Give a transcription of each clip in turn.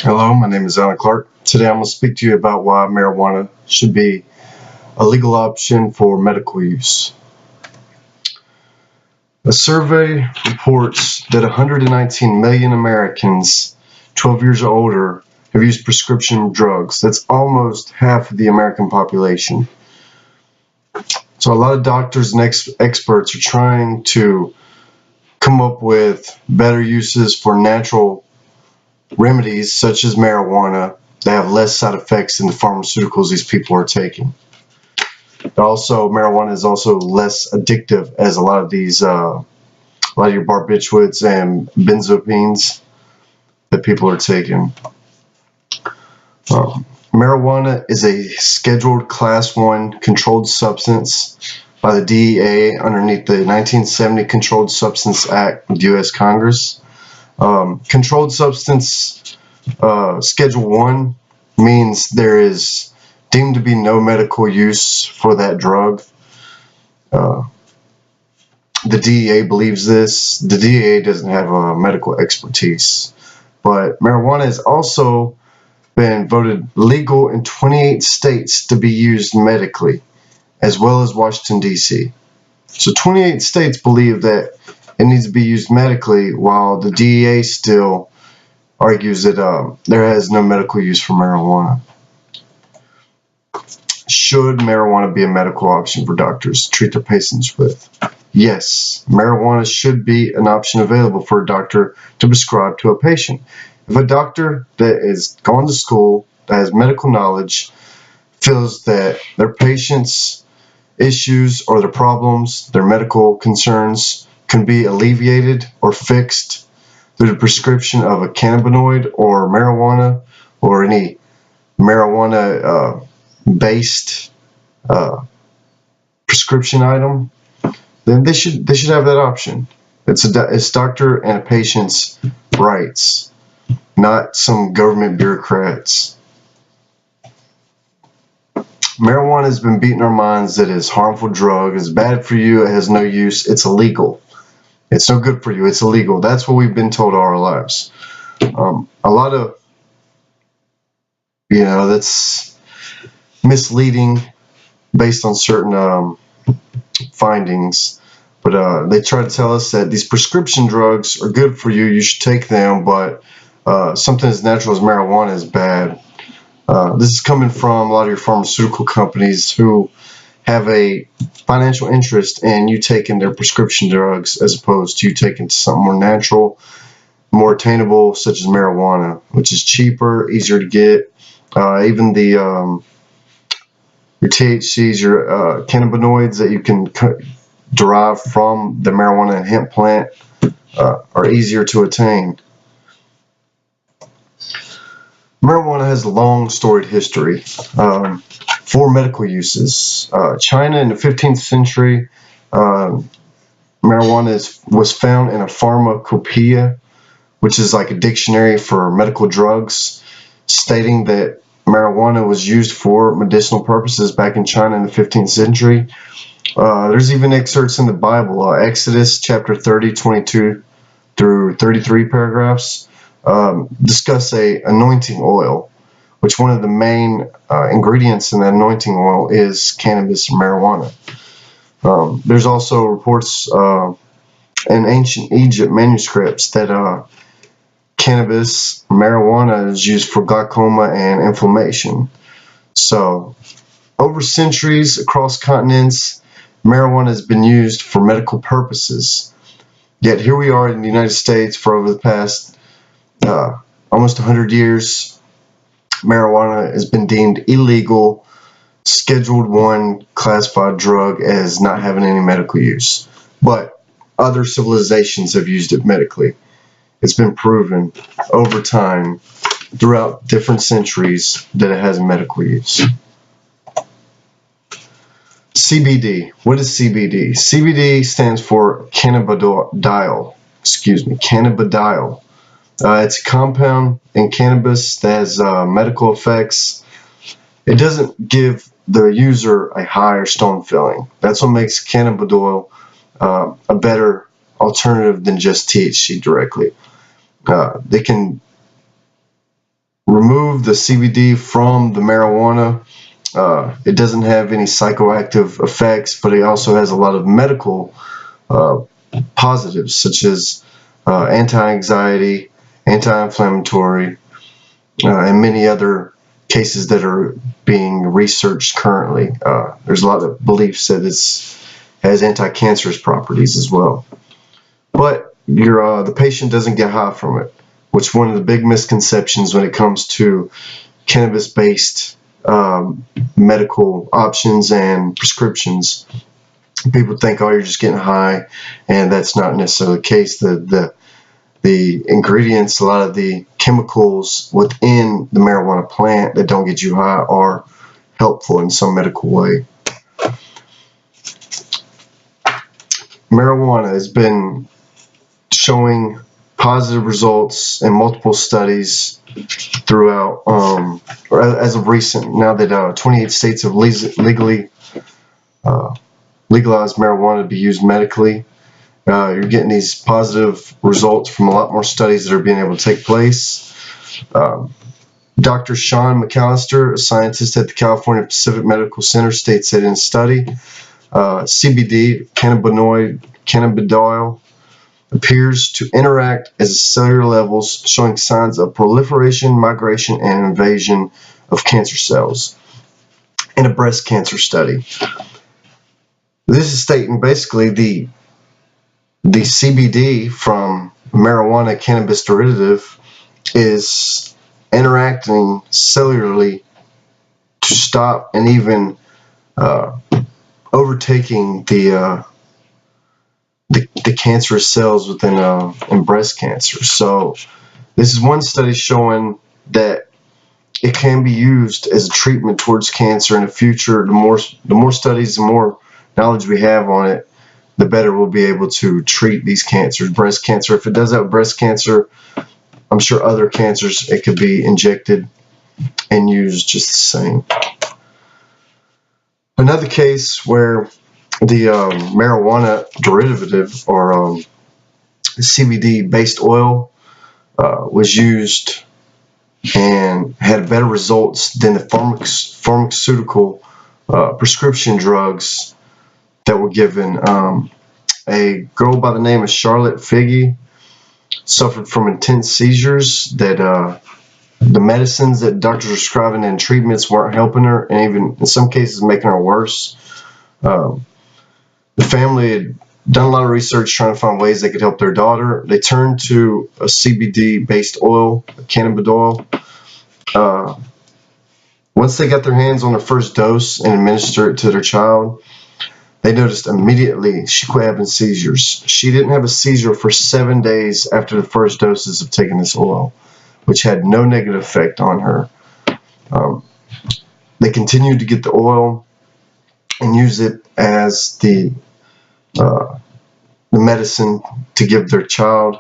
Hello, my name is Alan Clark. Today I'm going to speak to you about why marijuana should be a legal option for medical use. A survey reports that 119 million Americans 12 years or older have used prescription drugs. That's almost half of the American population. So a lot of doctors and experts are trying to come up with better uses for natural remedies such as marijuana that have less side effects than the pharmaceuticals these people are taking. Also, marijuana is also less addictive as a lot of these, a lot of your barbiturates and benzodiazepines that people are taking. Marijuana is a scheduled Class 1 controlled substance by the DEA underneath the 1970 Controlled Substance Act of the U.S. Congress. Controlled substance Schedule 1 means there is deemed to be no medical use for that drug. The DEA believes this. The DEA doesn't have medical expertise. But marijuana has also been voted legal in 28 states to be used medically, as well as Washington, D.C. So 28 states believe that it needs to be used medically, while the DEA still argues that there has no medical use for marijuana. Should marijuana be a medical option for doctors to treat their patients with? Yes, marijuana should be an option available for a doctor to prescribe to a patient. If a doctor that has gone to school, that has medical knowledge, feels that their patients' issues or their problems, their medical concerns, can be alleviated or fixed through the prescription of a cannabinoid or marijuana or any marijuana-based prescription item, then they should have that option. It's doctor and a patient's rights, not some government bureaucrats. Marijuana has been beating our minds that it's a harmful drug, it's bad for you, it has no use, it's illegal. It's no good for you, it's illegal. That's what we've been told all our lives. A lot of, that's misleading based on certain findings. But they try to tell us that these prescription drugs are good for you, you should take them, but something as natural as marijuana is bad. This is coming from a lot of your pharmaceutical companies who have a financial interest in you taking their prescription drugs as opposed to you taking something more natural, more attainable, such as marijuana, which is cheaper, easier to get. Even the your THCs, your cannabinoids that you can derive from the marijuana and hemp plant are easier to attain. Marijuana has a long storied history for medical uses. China in the 15th century, marijuana was found in a pharmacopoeia, which is like a dictionary for medical drugs, stating that marijuana was used for medicinal purposes back in China in the 15th century. There's even excerpts in the Bible, Exodus chapter 30, 22 through 33 paragraphs. Discuss a anointing oil, which one of the main ingredients in that anointing oil is cannabis or marijuana. There's also reports in ancient Egypt manuscripts that cannabis, marijuana is used for glaucoma and inflammation. So over centuries, across continents, marijuana has been used for medical purposes. Yet here we are in the United States for over the past almost 100 years, marijuana has been deemed illegal, Scheduled 1 classified drug as not having any medical use. But other civilizations have used it medically. It's been proven over time, throughout different centuries, that it has medical use. CBD. What is CBD? CBD stands for cannabidiol. Cannabidiol. It's a compound in cannabis that has medical effects. It doesn't give the user a high or stone feeling. That's what makes cannabidiol a better alternative than just THC directly. They can remove the CBD from the marijuana. It doesn't have any psychoactive effects, but it also has a lot of medical positives, such as anti-anxiety, anti-inflammatory, and many other cases that are being researched currently. There's a lot of beliefs that it has anti-cancerous properties as well. But the patient doesn't get high from it, which is one of the big misconceptions when it comes to cannabis-based medical options and prescriptions. People think, oh, you're just getting high, and that's not necessarily the case. The ingredients, a lot of the chemicals within the marijuana plant that don't get you high are helpful in some medical way. Marijuana has been showing positive results in multiple studies throughout, or as of recent, now that 28 states have legalized marijuana to be used medically. You're getting these positive results from a lot more studies that are being able to take place. Dr. Sean McAllister, a scientist at the California Pacific Medical Center, states that in a study, CBD, cannabidiol, appears to interact at cellular levels, showing signs of proliferation, migration, and invasion of cancer cells in a breast cancer study. This is stating basically the CBD from marijuana cannabis derivative is interacting cellularly to stop and even overtaking the cancerous cells within in breast cancer. So this is one study showing that it can be used as a treatment towards cancer in the future. The more studies, the more knowledge we have on it, the better we'll be able to treat these cancers. Breast cancer, if it does have breast cancer, I'm sure other cancers, it could be injected and used just the same. Another case where the marijuana derivative or CBD based oil was used and had better results than the pharmaceutical prescription drugs that were given. A girl by the name of Charlotte Figi suffered from intense seizures that the medicines that doctors were prescribing and treatments weren't helping her, and even in some cases making her worse. The family had done a lot of research trying to find ways they could help their daughter. They turned to a CBD-based oil, a cannabidiol. Once they got their hands on their first dose and administered it to their child, they noticed immediately she quit having seizures. She didn't have a seizure for 7 days after the first doses of taking this oil, which had no negative effect on her. They continued to get the oil and use it as the medicine to give their child,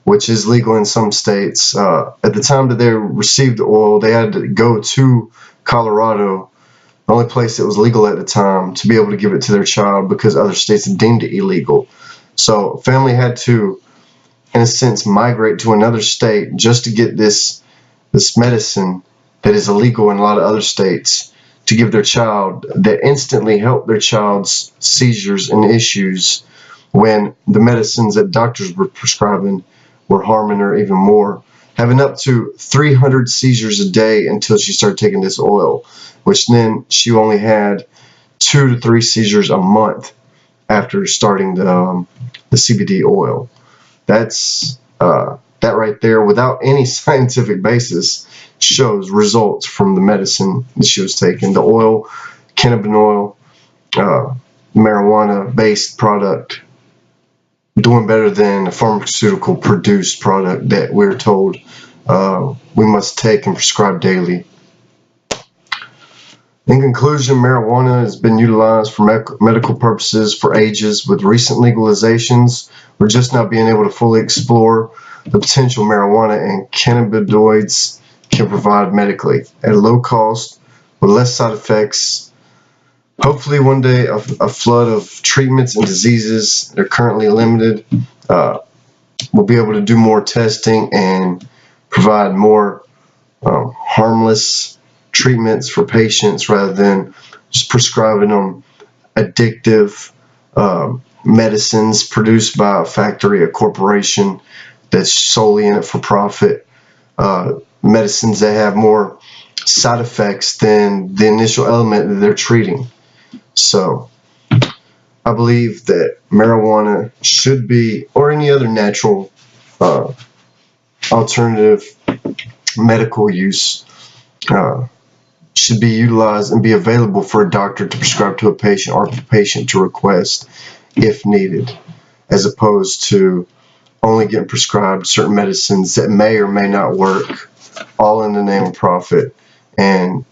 which is legal in some states. At the time that they received the oil, they had to go to Colorado, the only place that was legal at the time, to be able to give it to their child because other states had deemed it illegal. So family had to, in a sense, migrate to another state just to get this medicine that is illegal in a lot of other states to give their child, that instantly helped their child's seizures and issues when the medicines that doctors were prescribing were harming her even more, having up to 300 seizures a day until she started taking this oil, which then she only had 2 to 3 seizures a month after starting the CBD oil. That's that right there, without any scientific basis, shows results from the medicine that she was taking. The oil, cannabinoid, marijuana-based product, doing better than a pharmaceutical produced product that we're told we must take and prescribe daily. In conclusion, marijuana has been utilized for medical purposes for ages. With recent legalizations, we're just now being able to fully explore the potential marijuana and cannabinoids can provide medically at a low cost with less side effects. Hopefully one day a flood of treatments and diseases that are currently limited will be able to do more testing and provide more harmless treatments for patients rather than just prescribing them addictive medicines produced by a factory, a corporation that's solely in it for profit, medicines that have more side effects than the initial element that they're treating. So I believe that marijuana should be, or any other natural alternative medical use, should be utilized and be available for a doctor to prescribe to a patient or for the patient to request if needed, as opposed to only getting prescribed certain medicines that may or may not work, all in the name of profit. And